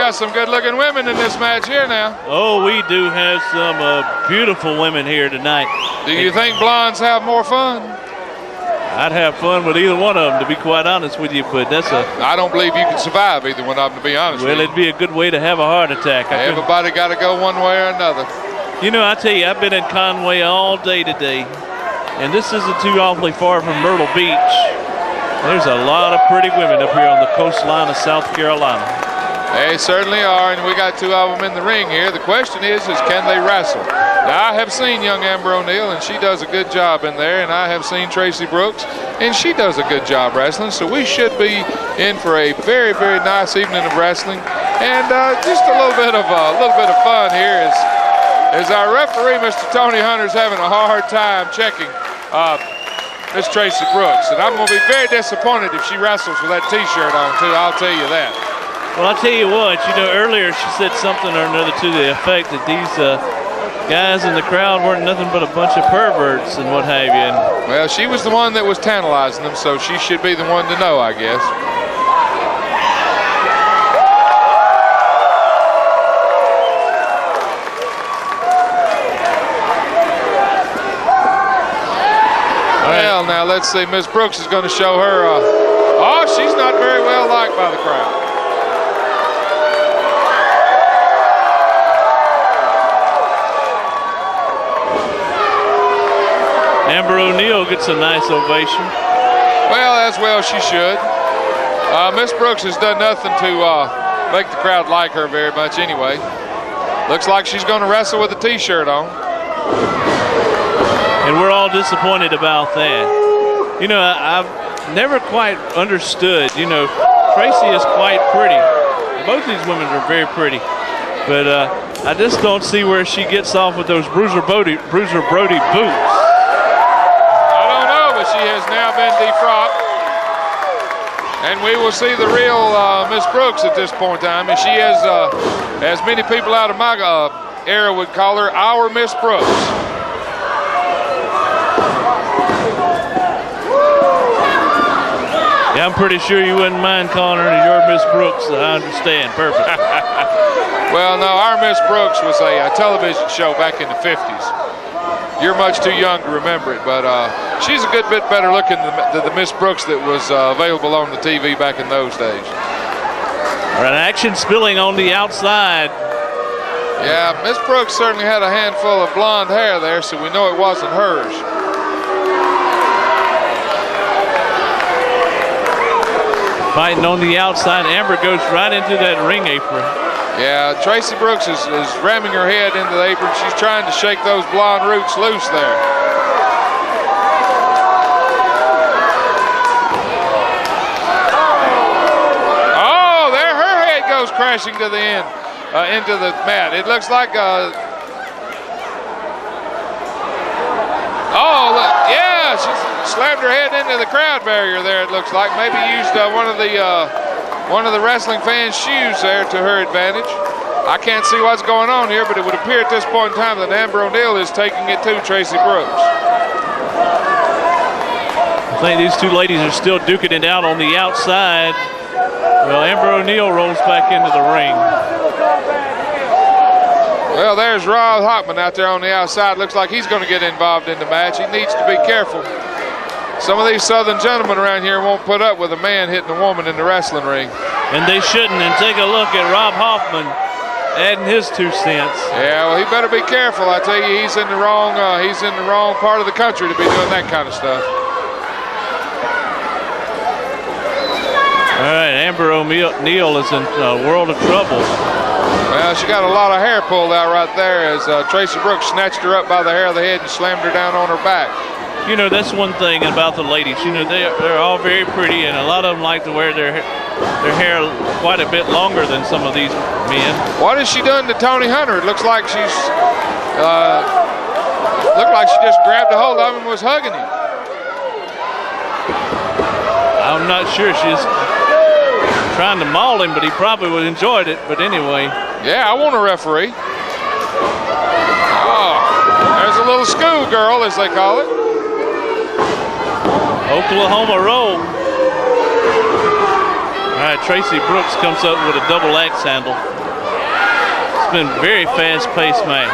got some good-looking women in this match here now. Oh, we do have some beautiful women here tonight. Do you think blondes have more fun? I'd have fun with either one of them, to be quite honest with you, but that's I don't believe you can survive either one of them, to be honest with you. Well, it'd be a good way to have a heart attack. Everybody got to go one way or another. You know, I tell you, I've been in Conway all day today, and this isn't too awfully far from Myrtle Beach. There's a lot of pretty women up here on the coastline of South Carolina. They certainly are, and we got two of them in the ring here. The question is can they wrestle? Now, I have seen young Amber O'Neal, and she does a good job in there, and I have seen Tracy Brooks, and she does a good job wrestling, so we should be in for a very, very nice evening of wrestling. And just a little bit of fun here is our referee, Mr. Tony Hunter's having a hard time checking Miss Tracy Brooks, and I'm going to be very disappointed if she wrestles with that T-shirt on, too. I'll tell you that. Well, I'll tell you what, you know, earlier she said something or another to the effect that these guys in the crowd weren't nothing but a bunch of perverts and what have you. And well, she was the one that was tantalizing them, so she should be the one to know, I guess. Well, now let's see. Miss Brooks is going to show her. Oh, she's not very well liked by the crowd. Amber O'Neal gets a nice ovation. Well, as well she should. Miss Brooks has done nothing to make the crowd like her very much anyway. Looks like she's going to wrestle with a T-shirt on. And we're all disappointed about that. You know, I've never quite understood, you know, Tracy is quite pretty. Both these women are very pretty. But I just don't see where she gets off with those Bruiser Brody boots. She has now been defrocked, and we will see the real Miss Brooks at this point in time. And she is, as many people out of my era would call her, our Miss Brooks. Yeah, I'm pretty sure you wouldn't mind calling her your Miss Brooks. I understand perfectly. Well, no, our Miss Brooks was a television show back in the 50s. You're much too young to remember it, but she's a good bit better looking than the Miss Brooks that was available on the TV back in those days. All right, action spilling on the outside. Yeah, Miss Brooks certainly had a handful of blonde hair there, so we know it wasn't hers. Fighting on the outside, Amber goes right into that ring apron. Yeah, Tracy Brooks is ramming her head into the apron. She's trying to shake those blonde roots loose there. Oh, there her head goes crashing to the end, into the mat. It looks like oh, yeah, she slammed her head into the crowd barrier there, it looks like. Maybe used one of the wrestling fans' shoes there to her advantage. I can't see what's going on here, but it would appear at this point in time that Amber O'Neal is taking it to Tracy Brooks. I think these two ladies are still duking it out on the outside. Well, Amber O'Neal rolls back into the ring. Well, there's Rob Hockman out there on the outside. Looks like he's going to get involved in the match. He needs to be careful. Some of these southern gentlemen around here won't put up with a man hitting a woman in the wrestling ring. And they shouldn't. And take a look at Rob Hoffman adding his 2 cents. Yeah, well, he better be careful. I tell you, he's in the wrong part of the country to be doing that kind of stuff. All right, Amber O'Neal is in a world of trouble. Well, she got a lot of hair pulled out right there as Tracy Brooks snatched her up by the hair of the head and slammed her down on her back. You know, that's one thing about the ladies. You know, they're all very pretty, and a lot of them like to wear their hair quite a bit longer than some of these men. What has she done to Tony Hunter? It looks like she just grabbed a hold of him and was hugging him. I'm not sure. She's trying to maul him, but he probably would have enjoyed it. But anyway. Yeah, I want a referee. Oh, there's a little schoolgirl, as they call it. Oklahoma roll. All right, Tracy Brooks comes up with a double axe handle. It's been a very fast-paced match.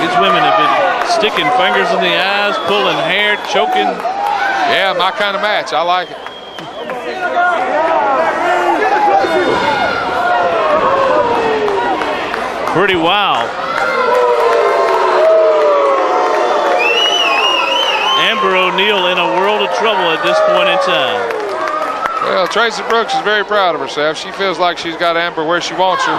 These women have been sticking fingers in the eyes, pulling hair, choking. Yeah, my kind of match. I like it. Pretty wild. Amber O'Neal in a world of trouble at this point in time. Well, Tracy Brooks is very proud of herself. She feels like she's got Amber where she wants her.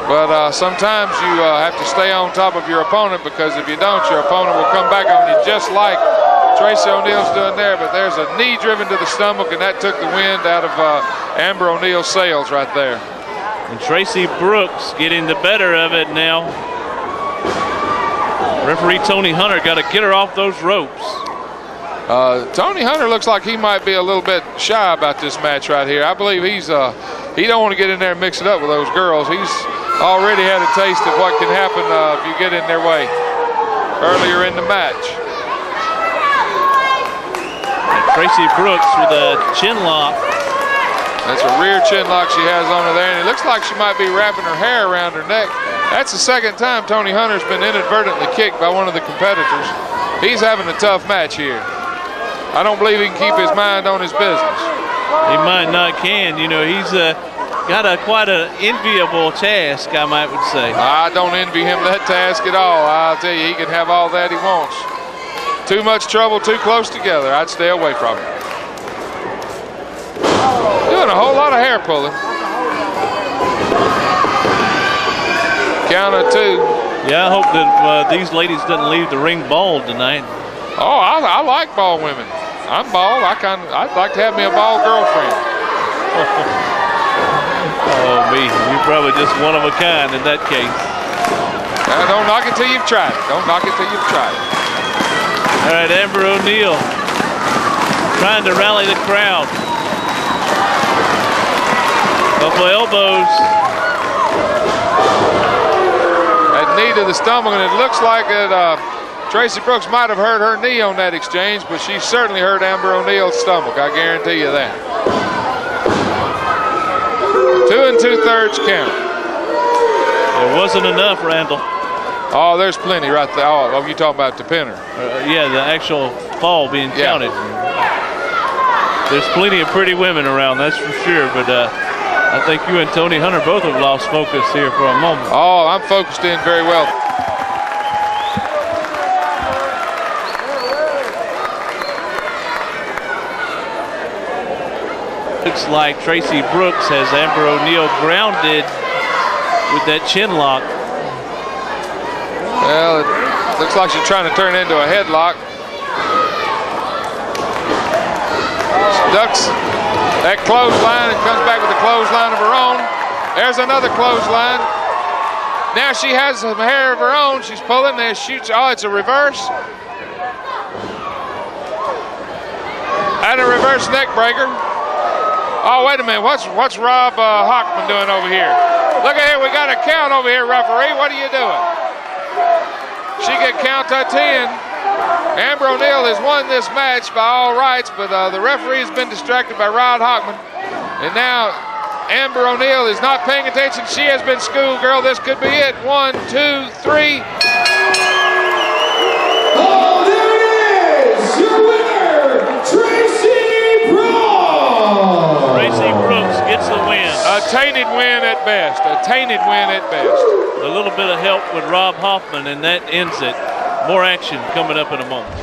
But sometimes you have to stay on top of your opponent, because if you don't, your opponent will come back on you just like Tracy O'Neal's doing there. But there's a knee driven to the stomach, and that took the wind out of Amber O'Neal's sails right there. And Tracy Brooks getting the better of it now. Referee Tony Hunter got to get her off those ropes. Tony Hunter looks like he might be a little bit shy about this match right here. I believe he don't want to get in there and mix it up with those girls. He's already had a taste of what can happen if you get in their way earlier in the match. And Tracy Brooks with a chin lock. That's a rear chin lock she has on her there, and it looks like she might be wrapping her hair around her neck. That's the second time Tony Hunter's been inadvertently kicked by one of the competitors. He's having a tough match here. I don't believe he can keep his mind on his business. He might not can. You know, he's got quite an enviable task, I might would say. I don't envy him that task at all. I'll tell you, he can have all that he wants. Too much trouble, too close together. I'd stay away from him. Doing a whole lot of hair pulling. Count of two. Yeah, I hope that these ladies doesn't leave the ring bald tonight. Oh, I like bald women. I'm bald. I'd like to have me a bald girlfriend. Oh, me. You're probably just one of a kind in that case. Don't knock it till you've tried it. Don't knock it till you've tried it. All right, Amber O'Neal trying to rally the crowd. Couple elbows. That knee to the stomach, and it looks like that Tracy Brooks might have hurt her knee on that exchange, but she certainly hurt Amber O'Neal's stomach. I guarantee you that. 2 2/3 count. It wasn't enough, Randall. Oh, there's plenty right there. Oh, you talking about the pinner? Yeah, the actual fall being counted. There's plenty of pretty women around, that's for sure. But I think you and Tony Hunter both have lost focus here for a moment. Oh, I'm focused in very well. Looks like Tracy Brooks has Amber O'Neal grounded with that chin lock. Well, it looks like she's trying to turn into a headlock. She ducks that clothesline and comes back with a clothesline of her own. There's another clothesline. Now she has some hair of her own. She's pulling there, shoots. Oh, it's a reverse. And a reverse neck breaker. Oh, wait a minute. What's Rob Hockman doing over here? Look at here. We got a count over here, referee. What are you doing? She can count to 10. Amber O'Neal has won this match by all rights, but the referee has been distracted by Rod Hockman. And now Amber O'Neal is not paying attention. She has been schooled, girl. This could be it. 1, 2, 3. Oh, there it is! Your winner, Tracy Brooks! Tracy Brooks gets the win. A tainted win at best. A tainted win at best. A little bit of help with Rob Hoffman, and that ends it. More action coming up in a moment.